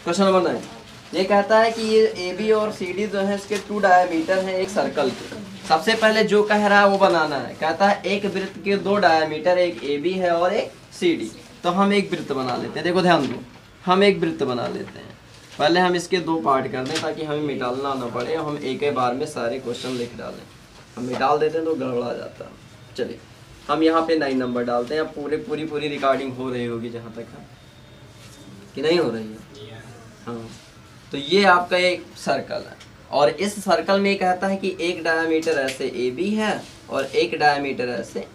Question number 9 ये कहता है कि ये ए बी और सी डी जो है इसके 2 डायमीटर हैं एक सर्कल के। सबसे पहले जो कह रहा है वो बनाना है। कहता है एक वृत्त के 2 डायमीटर, एक ए बी है और एक सी डी। तो हम एक वृत्त बना लेते हैं। देखो ध्यान दो, हम एक वृत्त बना लेते हैं। पहले हम इसके 2 पार्ट कर दें ताकि हमें मिटालना ना पड़े, हम एक ही बार में सारे क्वेश्चन लिख डालें। हम मिटाल देते हैं तो गड़बड़ा जाता है। चलिए हम यहाँ पे 9 नंबर डालते हैं। अब पूरी रिकॉर्डिंग हो रही होगी जहाँ तक है कि नहीं हो रही है। हाँ, तो ये आपका एक सर्कल है और इस सर्कल में कहता है कि एक डायमीटर ऐसे ए बी है और एक डायमीटर ऐसे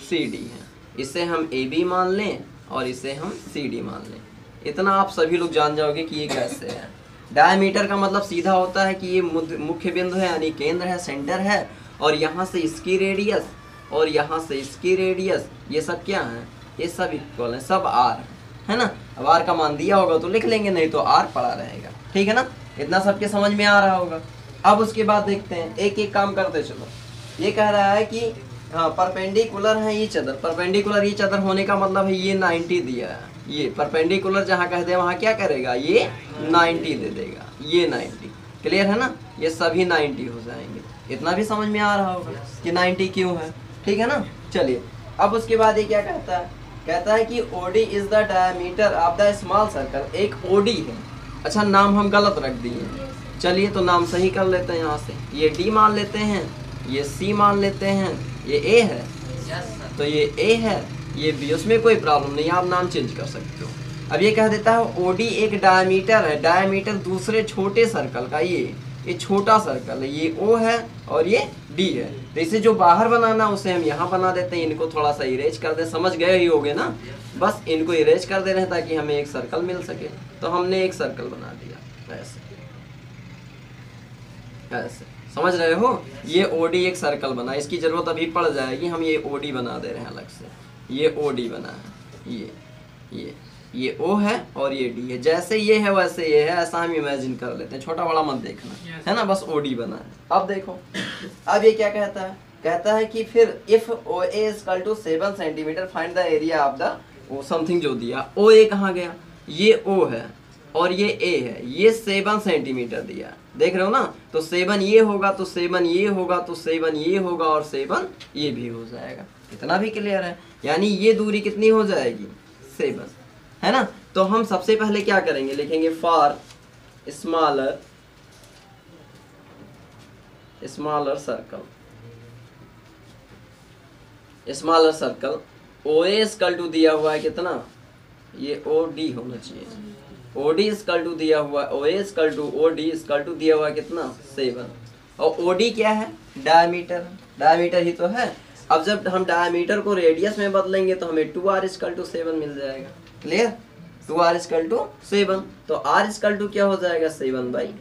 सी डी है। इसे हम ए बी मान लें और इसे हम सी डी मान लें। इतना आप सभी लोग जान जाओगे कि ये कैसे है। डायमीटर का मतलब सीधा होता है कि ये मुख्य बिंदु है यानी केंद्र है, सेंटर है, और यहाँ से इसकी रेडियस और यहाँ से इसकी रेडियस, ये सब क्या है, ये सब इक्वल है, सब आर है ना। अब आर का मान दिया होगा तो लिख लेंगे, नहीं तो आर पड़ा रहेगा। ठीक है ना, इतना सबके समझ में आ रहा होगा। अब उसके बाद देखते हैं, एक एक काम करते चलो। ये कह रहा है कि हाँ परपेंडिकुलर है ये चदर। परपेंडिकुलर ये चदर होने का मतलब है ये 90 दिया है। ये परपेंडिकुलर जहाँ कहते हैं वहाँ क्या करेगा, ये 90 दे देगा, ये 90। क्लियर है ना, ये सभी 90 हो जाएंगे। इतना भी समझ में आ रहा होगा कि 90 क्यों है। ठीक है ना, चलिए अब उसके बाद ये क्या कहता है, कहता है कि OD is the diameter of the small circle. एक OD है। अच्छा नाम हम गलत रख दिए, चलिए तो नाम सही कर लेते हैं। यहाँ से ये D मान लेते हैं, ये C मान लेते हैं, ये A है तो ये A है, ये B। उसमें कोई प्रॉब्लम नहीं, आप नाम चेंज कर सकते हो। अब ये कह देता है OD एक डायमीटर है। डायमीटर दूसरे छोटे सर्कल का, ये छोटा सर्कल है, ये O है और ये D है। तो इसे जो बाहर बनाना उसे हम यहाँ बना देते हैं। इनको थोड़ा सा इरेज कर दे, समझ गए ही होगे ना। बस इनको इरेज कर दे रहे हैं ताकि हमें एक सर्कल मिल सके। तो हमने एक सर्कल बना दिया ऐसे ऐसे, समझ रहे हो। ये OD एक सर्कल बना, इसकी जरूरत अभी पड़ जाएगी। हम ये OD बना दे रहे हैं अलग से। ये OD बना है, ये O है और ये D है। जैसे ये है वैसे ये है, ऐसा हम इमेजिन कर लेते हैं। छोटा बड़ा मत देखना है ना, बस OD बना है। अब देखो, अब ये क्या कहता है, कहता है कि फिर if OA equal to 7 centimetre find the area of the वो समथिंग जो दिया। OA कहाँ गया, ये O है और ये A है, ये 7 सेंटीमीटर दिया। देख रहे हो ना, तो 7 ये होगा तो 7 ये होगा तो 7 ये होगा और 7 ये भी हो जाएगा। इतना भी क्लियर है, यानी ये दूरी कितनी हो जाएगी, 7 है ना। तो हम सबसे पहले क्या करेंगे, लिखेंगे for smaller circle OA equal to दिया हुआ है कितना, ये OD होना चाहिए। OD इक्वल टू दिया हुआ, OA equal to OD equal to दिया हुआ है कितना, 7। और OD क्या है, डायमीटर, डायमीटर ही तो है। अब जब हम डायमीटर को रेडियस में बदलेंगे तो हमें 2R इक्वल टू 7 मिल जाएगा। Clear, 2R equal to 7। तो R इक्वल टू क्या हो जाएगा, 7/2।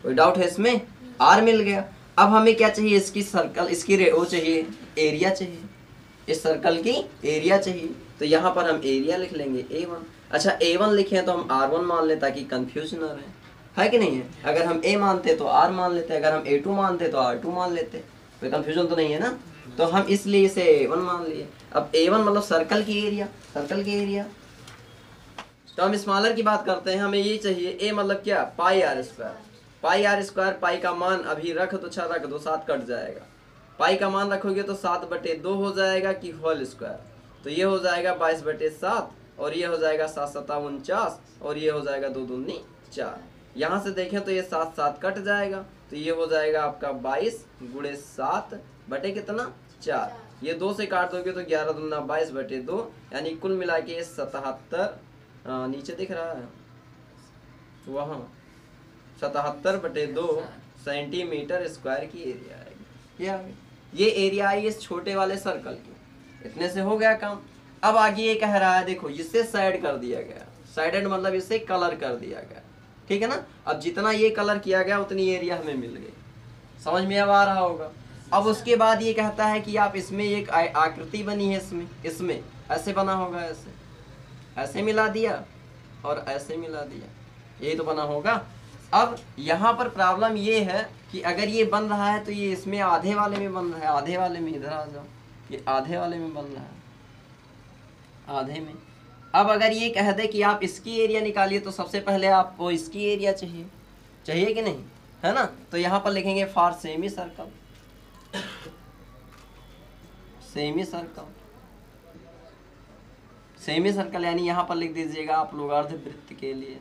कोई डाउट है इसमें, R मिल गया। अब हमें क्या चाहिए, इसकी सर्कल, इसकी वो चाहिए, एरिया चाहिए, इस सर्कल की एरिया चाहिए। तो यहाँ पर हम एरिया लिख लेंगे A1। अच्छा A1 लिखे तो हम R1 मान लें ताकि कंफ्यूज ना रहे, है कि नहीं है। अगर हम A मानते तो R मान लेते, अगर हम A2 मानते तो R2 मान लेते, कोई कंफ्यूजन तो नहीं है ना। तो हम इसलिए इसे A1 मान लिए। अब A1 मतलब सर्कल की एरिया, सर्कल की एरिया। तो हम स्मॉलर की बात करते हैं, हमें ये चाहिए A मतलब क्या, πr²। πr², पाई का मान अभी रख तो अच्छा रख दो, 7 कट जाएगा। पाई का मान रखोगे तो 7/2 हो जाएगा कि होल स्क्वायर। तो ये हो जाएगा 22/7 और ये हो जाएगा 7×7 और ये हो जाएगा 2 दूनी 4। यहाँ से देखें तो ये 7 कट जाएगा तो ये हो जाएगा आपका 22 × 7 बटे कितना, 4। ये 2 से काट दोगे तो 11 दूना 22/2, यानी कुल मिला के 77, नीचे दिख रहा है वहाँ, 77/2 सेंटीमीटर स्क्वायर की एरिया आएगी। ये एरिया आई इस छोटे वाले सर्कल की। इतने से हो गया काम। अब आगे ये कह रहा है, देखो इससे साइड कर दिया गया, साइडेड मतलब इससे कलर कर दिया गया। ठीक है ना। अब जितना ये कलर किया गया उतनी एरिया हमें मिल गई, समझ में अब आ रहा होगा। अब उसके बाद ये कहता है कि आप इसमें एक आकृति बनी है, इसमें ऐसे बना होगा, ऐसे मिला दिया और ऐसे मिला दिया, यही तो बना होगा। अब यहाँ पर प्रॉब्लम ये है कि अगर ये बन रहा है तो ये इसमें आधे वाले में बन रहा है, आधे वाले में, इधर आ जाओ, ये आधे वाले में बन रहा है, आधे में। अब अगर ये कह दे कि आप इसकी एरिया निकालिए तो सबसे पहले आपको इसकी एरिया चाहिए, चाहिए कि नहीं, है ना। तो यहाँ पर लिखेंगे for semi circle, semi circle, semi circle यानी यहाँ पर लिख दीजिएगा आप लोग अर्धवृत्त के लिए,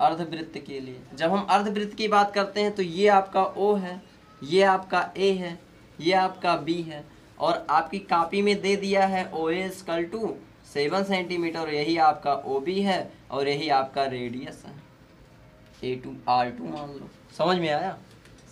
अर्धवृत्त के लिए। जब हम अर्धवृत्त की बात करते हैं तो ये आपका O है, ये आपका A है, ये आपका B है, और आपकी कॉपी में दे दिया है OA = 7 सेंटीमीटर, और यही आपका OB है, और यही आपका रेडियस है A2 R2 मान लो। समझ में आया,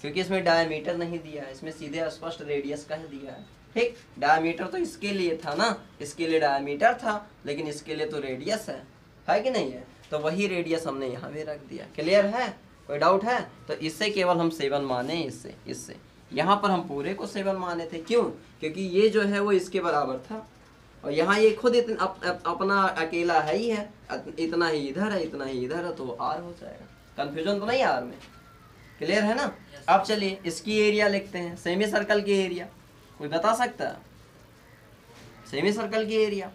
क्योंकि इसमें डायमीटर नहीं दिया है, इसमें सीधे स्पष्ट रेडियस कह दिया है। ठीक, डायमीटर तो इसके लिए था ना, इसके लिए डायमीटर था, लेकिन इसके लिए तो रेडियस है कि नहीं है। तो वही रेडियस हमने यहाँ भी रख दिया। क्लियर है, कोई डाउट है? तो इससे केवल हम 7 माने, इससे यहाँ पर हम पूरे को 7 माने थे। क्यों? क्योंकि ये जो है वो इसके बराबर था, और यहाँ ये खुद अपना अकेला है ही है, इतना ही इधर है, इतना ही इधर है, तो आर हो जाएगा। कंफ्यूजन तो नहीं आर में? क्लियर है ना। अब चलिए इसकी एरिया लिखते हैं, सेमी सर्कल की एरिया। कोई बता सकता है सेमी सर्कल की एरिया?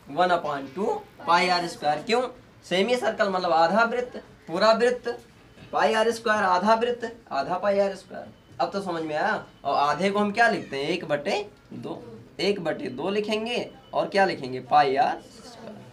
1/2 पाई r स्क्वायर। क्यों? सेमी सर्कल मतलब आधा वृत्त, पूरा वृत्त, पाई r स्क्वायर आधा वृत्त, आधा पाई r स्क्वायर। अब तो समझ में आया। और आधे को हम क्या लिखते हैं? 1/2, 1/2 लिखेंगे, और क्या लिखेंगे? पाई r स्क्वायर।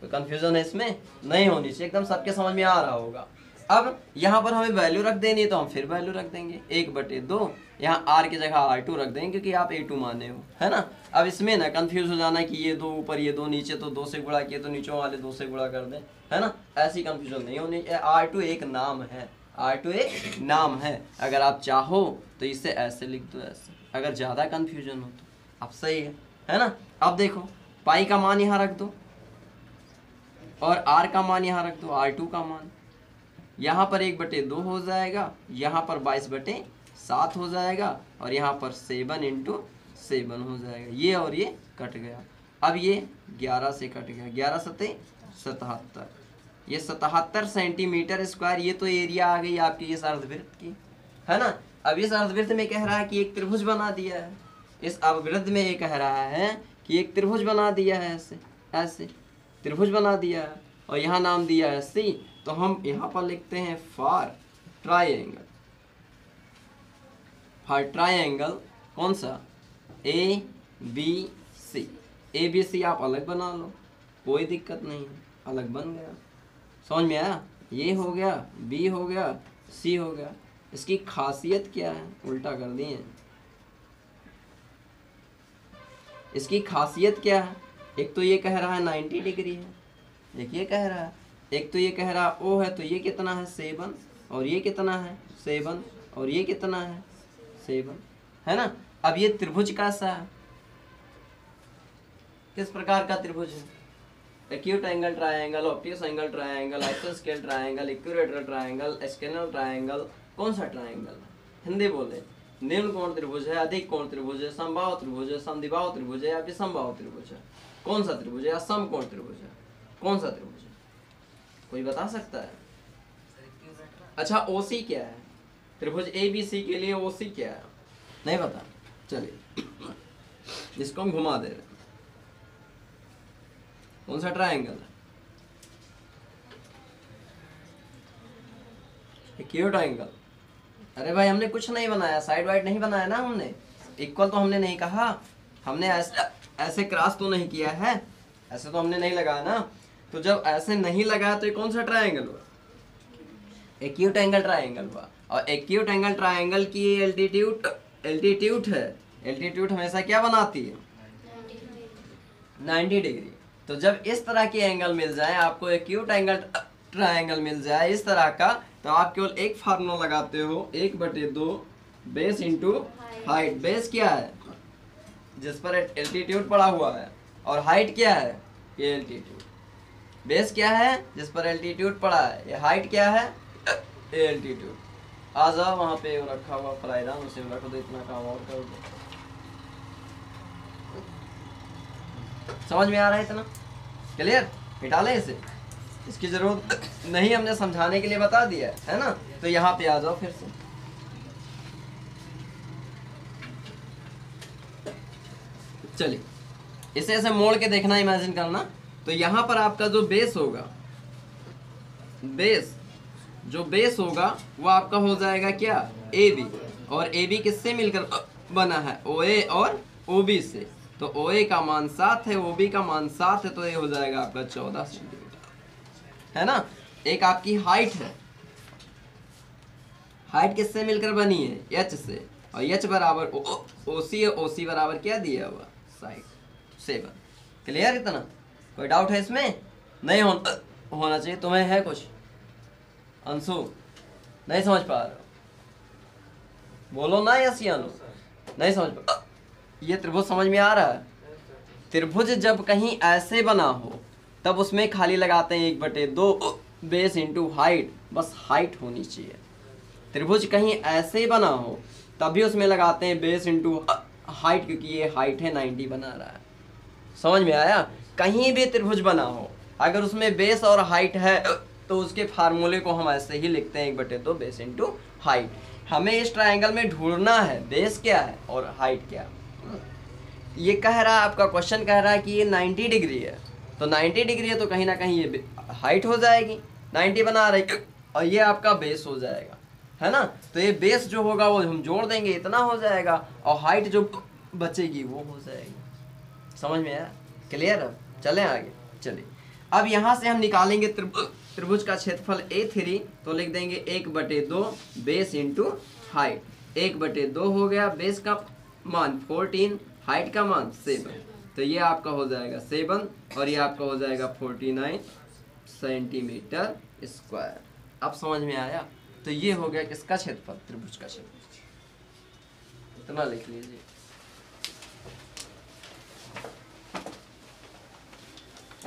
कोई कंफ्यूजन है इसमें? नहीं होनी चाहिए, एकदम सबके समझ में आ रहा होगा। अब यहाँ पर हमें वैल्यू रख देनी है, तो हम फिर वैल्यू रख देंगे 1/2, यहाँ r की जगह r2 रख देंगे, क्योंकि आप A2 माने हो, है ना। अब इसमें ना कंफ्यूज हो जाना कि ये 2 ऊपर, ये 2 नीचे, तो 2 से गुणा किए तो नीचे वाले 2 से गुणा कर दें, है ना। ऐसी कंफ्यूजन नहीं होनी। R2 एक नाम है, R2 एक नाम है। अगर आप चाहो तो इसे ऐसे लिख दो, ऐसे, अगर ज़्यादा कंफ्यूजन हो तो। अब सही है ना। अब देखो पाई का मान यहाँ रख दो, और r का मान यहाँ रख दो, R2 का मान। यहाँ पर 1/2 हो जाएगा, यहाँ पर 22/7 हो जाएगा, और यहाँ पर 7 × 7 हो जाएगा। ये और ये कट गया। अब ये 11 से कट गया, 11 7 77, ये 77 सेंटीमीटर स्क्वायर। ये तो एरिया आ गई आपकी इस अर्धवृत्त की, है ना। अब इस अर्धवृत्त में कह रहा है कि एक त्रिभुज बना दिया है, इस अर्धवृत्त में ये कह रहा है कि एक त्रिभुज बना दिया है, ऐसे ऐसे त्रिभुज बना दिया है, और यहाँ नाम दिया है C। तो हम यहाँ पर लिखते हैं फॉर ट्राइंगल, फॉर ट्राइंगल कौन सा? ABC। ABC आप अलग बना लो, कोई दिक्कत नहीं है, अलग बन गया। समझ में आया? ये हो गया, B हो गया, C हो गया। इसकी खासियत क्या है? उल्टा कर दिए। इसकी खासियत क्या है? एक तो ये कह रहा है 90 डिग्री है, एक ये कह रहा है, एक तो ये कह रहा है O है, तो ये कितना है? 7, और ये कितना है? 7, और ये कितना है? 7, है ना। अब ये त्रिभुज कैसा है? किस प्रकार का त्रिभुज है? Acute angle triangle, obtuse angle triangle, आइसोस्केल triangle, equilateral triangle, scalene triangle. कौन सा ट्रायंगल? हिंदी बोले। निम्न कोण त्रिभुज है, अधिक कोण त्रिभुज है, समबाहु त्रिभुज है, समद्विबाहु त्रिभुज है, या विषमबाहु त्रिभुज है? कौन सा त्रिभुज है? या समकोण त्रिभुज है? कौन सा त्रिभुज है? कोई बता सकता है? अच्छा OC क्या है? त्रिभुज ABC के लिए OC क्या है? नहीं पता? चलिए इसको हम घुमा दे रहे हैं। कौन सा ट्रायंगल है? Acute angle. अरे भाई हमने कुछ नहीं बनाया, साइड वाइड नहीं बनाया ना हमने, इक्वल तो हमने नहीं कहा, हमने ऐसे क्रॉस तो नहीं किया है, ऐसे तो हमने नहीं लगाया ना। तो जब ऐसे नहीं लगाया तो ये कौन सा ट्रायंगल हुआ? एक्यूट एंगल ट्रायंगल हुआ। और एक्यूट एंगल ट्रायंगल की एल्टीट्यूड है, एल्टीट्यूड हमेशा क्या बनाती है? 90 डिग्री। तो जब इस तरह के एंगल मिल जाए आपको, एक्यूट एंगल ट्रायंगल मिल जाए इस तरह का, तो आप केवल एक फार्मूला लगाते हो, 1/2 बेस इंटू हाइट। बेस क्या है? जिस पर एल्टीट्यूड पड़ा हुआ है, और हाइट क्या है? ये एल्टीट्यूड। बेस क्या है? जिस पर एल्टीट्यूड पड़ा है, ये हाइट क्या है? ये एल्टीट्यूड। आ जाओ वहाँ पे रखा हुआ फ्राइरान, उसे रख दो, इतना काम और कर दो। समझ में आ रहा है इतना? क्लियर? मिटा लें इसे, इसकी जरूरत नहीं, हमने समझाने के लिए बता दिया है ना। तो यहाँ पे आ जाओ फिर से। चलिए इसे ऐसे मोड़ के देखना, इमेजिन करना। तो यहाँ पर आपका जो बेस होगा, जो बेस होगा वो आपका हो जाएगा क्या, ए बी। और ए बी किससे मिलकर बना है, ओ ए और ओ बी से। तो ओ ए का मान 7 है, ओ बी का मान 7 है, तो ये हो जाएगा आपका 14 सेंटीमीटर, है ना। एक आपकी हाइट है, हाइट किससे मिलकर बनी है, एच से। और एच बराबर ओ सी है, ओ सी बराबर क्या दिया हुआ, साइड 7। क्लियर इतना, कोई डाउट है इसमें? नहीं होना चाहिए। तुम्हें है कुछ अंशु, नहीं समझ पा रहे हो, बोलो ना यस या नो। नहीं समझ पा, ये त्रिभुज समझ में आ रहा है? त्रिभुज जब कहीं ऐसे बना हो तब उसमें खाली लगाते हैं 1/2 बेस इंटू हाइट, बस हाइट होनी चाहिए। त्रिभुज कहीं ऐसे बना हो तभी उसमें लगाते हैं बेस इंटू हाइट, क्योंकि ये हाइट है 90 बना रहा है। समझ में आया? कहीं भी त्रिभुज बना हो अगर उसमें बेस और हाइट है तो उसके फार्मूले को हम ऐसे ही लिखते हैं 1/2 बेस इंटू हाइट। हमें इस ट्रायंगल में ढूंढना है बेस क्या है और हाइट क्या है। ये कह रहा है, आपका क्वेश्चन कह रहा है कि ये 90 डिग्री है, तो 90 डिग्री है तो कहीं ना कहीं ये हाइट हो जाएगी, 90 बना रही, और ये आपका बेस हो जाएगा, है ना। तो ये बेस जो होगा वो हम जोड़ देंगे, इतना हो जाएगा, और हाइट जो बचेगी वो हो जाएगी। समझ में आया? क्लियर है? चलें आगे। चलिए अब यहाँ से हम निकालेंगे त्रिभुज का क्षेत्रफल A3, तो लिख देंगे 1/2 बेस इंटू हाइट। 1/2 हो गया, बेस का मान 14, हाइट का मान 7, तो ये आपका हो जाएगा 7, और ये आपका हो जाएगा 49 सेंटीमीटर स्क्वायर। अब समझ में आया? तो ये हो गया किसका क्षेत्रफल, त्रिभुज का क्षेत्रफल। इतना लिख लीजिए।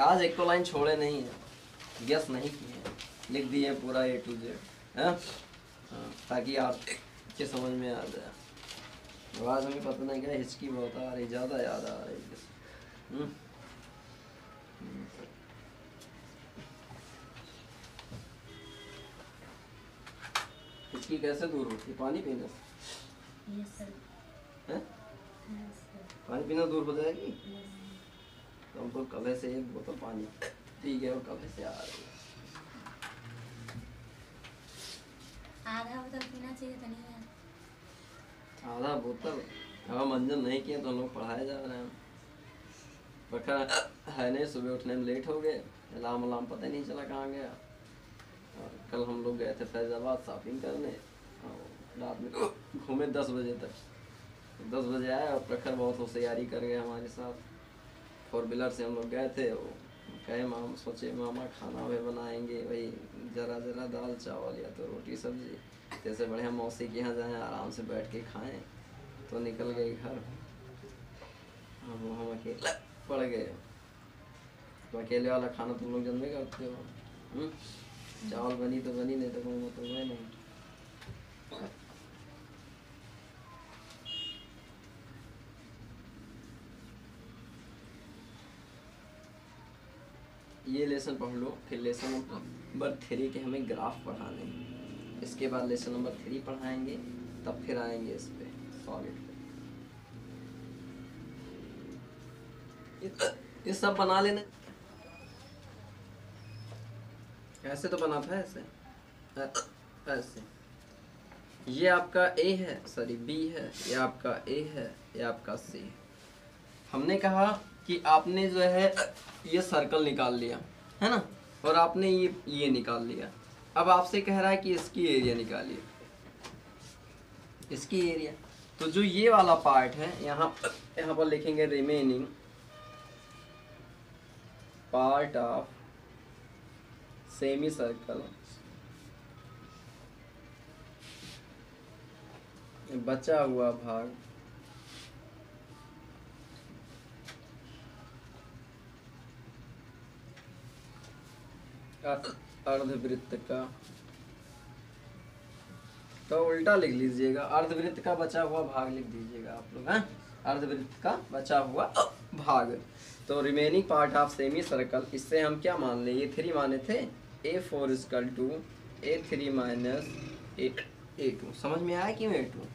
आज एक तो लाइन छोड़े नहीं है, गेस नहीं किए, लिख दिए पूरा A to Z, है, ताकि आपके समझ में आ जाए। आवाज हमें पता नहीं क्या हिचकी बहुत आ रही, ज़्यादा याद आ रही है। हिचकी कैसे दूर होती है? पानी पीने से? है? पानी पीना दूर हो जाएगी? तो हमको कल से एक बोतल पानी पी गए और कल से आ रही है। आधा बोतल पीना चाहिए था, नहीं है आधा बोतल। अब मंजन नहीं किया तो हम लोग पढ़ाए जा रहे हैं। पक्का है नहीं, सुबह उठने में लेट हो गए, अलार्म पता ही नहीं चला कहाँ गया। और कल हम लोग गए थे फैजाबाद शॉपिंग करने, रात में घूमे 10 बजे तक। 10 बजे आए और प्रखर बहुत होशियारी कर गए हमारे साथ। 4 व्हीलर से हम लोग गए थे। वो कहे सोचे मामा खाना भी बनाएंगे, वही जरा जरा दाल चावल या तो रोटी सब्जी, जैसे बढ़िया मौसी के यहाँ जाएँ आराम से बैठ के खाएं। तो निकल गए घर, हम अकेले पड़ गए। तो अकेले वाला खाना तुम लोग जन्मे करते हो। चावल बनी तो बनी, नहीं तो कोई मतलब है नहीं। ये लेसन पढ़ लो, फिर लेसन नंबर 3 के हमें ग्राफ पढ़ाने हैं। इसके बाद लेसन नंबर 3 पढ़ाएंगे, तब फिर आएंगे इस पे सॉलिड पे। ये सब बना लेना। ऐसे तो बना था, ऐसे ऐसे। ये आपका A है, सॉरी B है, ये आपका A है, ये आपका C है। हमने कहा कि आपने जो है ये सर्कल निकाल लिया, है ना, और आपने ये निकाल लिया। अब आपसे कह रहा है कि इसकी एरिया निकालिए, इसकी एरिया। तो जो ये वाला पार्ट है, यहाँ पर लिखेंगे remaining part of semi circle, बचा हुआ भाग अर्धवृत्त का। तो उल्टा लिख लीजिएगा, अर्धवृत्त का बचा हुआ भाग लिख दीजिएगा आप लोग, हैं, अर्धवृत्त का बचा हुआ भाग। तो remaining part of semi circle, इससे हम क्या मान लें, ये 3 माने थे, A4 equal to A3 minus A2। समझ में आया क्यों A2?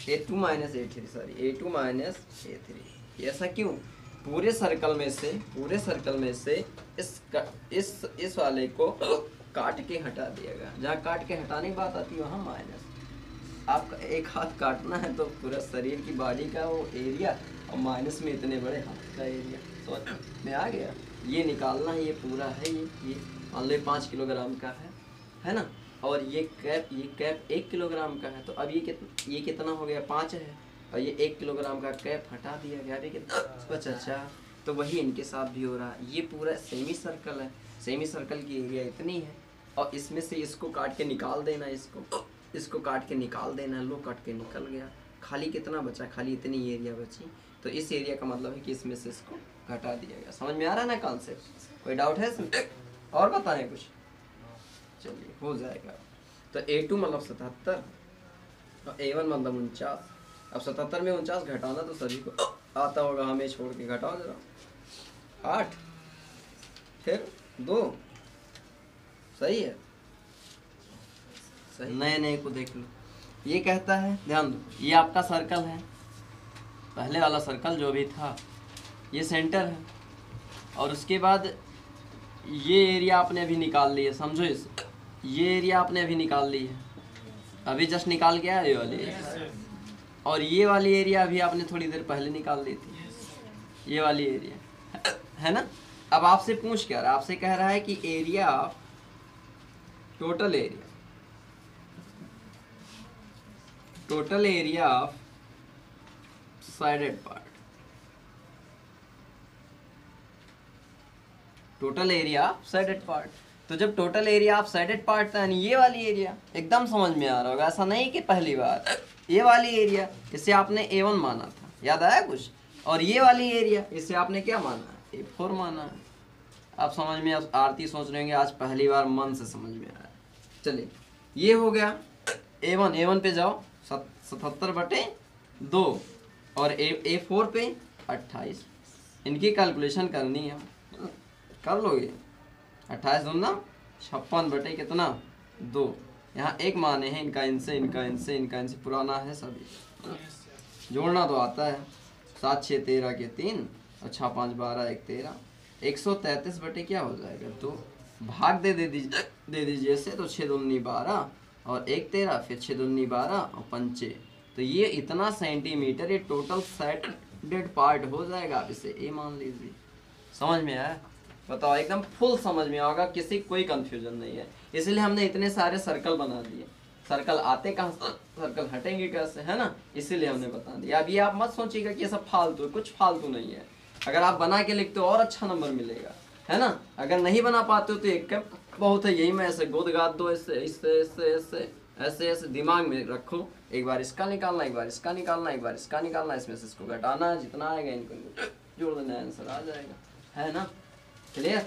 A2 minus A3, sorry A2 minus A3। ऐसा क्यों? पूरे सर्कल में से इस वाले को काट के हटा दिया गया। जहाँ काट के हटाने की बात आती है वहाँ माइनस। आपका एक हाथ काटना है तो पूरा शरीर की बॉडी का वो एरिया और माइनस में इतने बड़े हाथ का एरिया समझ में आ गया। ये निकालना है, ये पूरा है, ये मान लो 5 किलोग्राम का है ना, और ये कैप 1 किलोग्राम का है। तो अब ये कितना हो गया? 5 है, और ये 1 किलोग्राम का कैप हटा दिया गया। अभी कितना बचा? 4। तो वही इनके साथ भी हो रहा है। ये पूरा सेमी सर्कल है, सेमी सर्कल की एरिया इतनी है, और इसमें से इसको काट के निकाल देना, इसको काट के निकाल देना। लो कट के निकल गया, खाली कितना बचा? खाली इतनी एरिया बची। तो इस एरिया का मतलब है कि इसमें से इसको घटा दिया गया। समझ में आ रहा है ना कॉन्सेप्ट? कोई डाउट है इसमें और बताएं कुछ? चलिए हो जाएगा। तो A2 मतलब 77 और A1 मतलब 49। अब 77 में 49 घटाना तो सभी को आता होगा, हमें छोड़ के घटाओ जरा। 8 फिर 2 सही है, सही। नए को देख लो। ये कहता है, ध्यान दो, ये आपका सर्कल है, पहले वाला सर्कल जो भी था, ये सेंटर है, और उसके बाद ये एरिया आपने अभी निकाल लिया, समझो इसे। ये एरिया आपने अभी निकाल ली है, अभी जस्ट निकाल के आया ये वाली एरिया, और ये वाली एरिया अभी आपने थोड़ी देर पहले निकाल ली थी, ये वाली एरिया है ना। अब आपसे पूछ क्या रहा है? आपसे कह रहा है कि area of total area of shaded part, total area of shaded part. तो जब total area of shaded part था, यानी ये वाली एरिया, एकदम समझ में आ रहा होगा, ऐसा नहीं कि पहली बार। ये वाली एरिया, इसे आपने A1 माना था, याद आया कुछ? और ये वाली एरिया, इसे आपने क्या माना है? A4 माना है। आप समझ में, आरती सोच रहे होंगे आज पहली बार मन से समझ में आया। चलिए ये हो गया A1 पे जाओ, 77/2, और A4 पे 28। इनकी कैलकुलेशन करनी है, कर लोगे? 28 दूना 56 कितना? 2। यहाँ एक माने हैं, इनका इनसे पुराना है सभी, जोड़ना तो आता है। 7 6 13 के 3 और 6 5 12 1 13, 133 क्या हो जाएगा? 2। भाग दे दीजिए से, तो 6 दूनी 12 और 1 13, फिर 6 दूनी 12 और 5। तो ये इतना सेंटीमीटर, ये टोटल साइडेड पार्ट हो जाएगा। आप इसे A मान लीजिए। समझ में आया? बताओ, एकदम फुल समझ में होगा, किसी कोई कंफ्यूजन नहीं है। इसलिए हमने इतने सारे सर्कल बना दिए। सर्कल आते कहाँ से, सर्कल हटेंगे कैसे, है ना? इसीलिए हमने बता दिया। अब ये आप मत सोचिएगा कि ये सब फालतू है, कुछ फालतू नहीं है। अगर आप बना के लिखते हो और अच्छा नंबर मिलेगा, है ना? अगर नहीं बना पाते हो तो एक बहुत है, यही में ऐसे गोद गाद दो, ऐसे दिमाग में रखो। एक बार इसका निकालना, एक बार इसका निकालना, एक बार इसका निकालना, इसमें से इसको घटाना, जितना आएगा इनको जोड़ देना, आंसर आ जाएगा, है ना? क्लियर?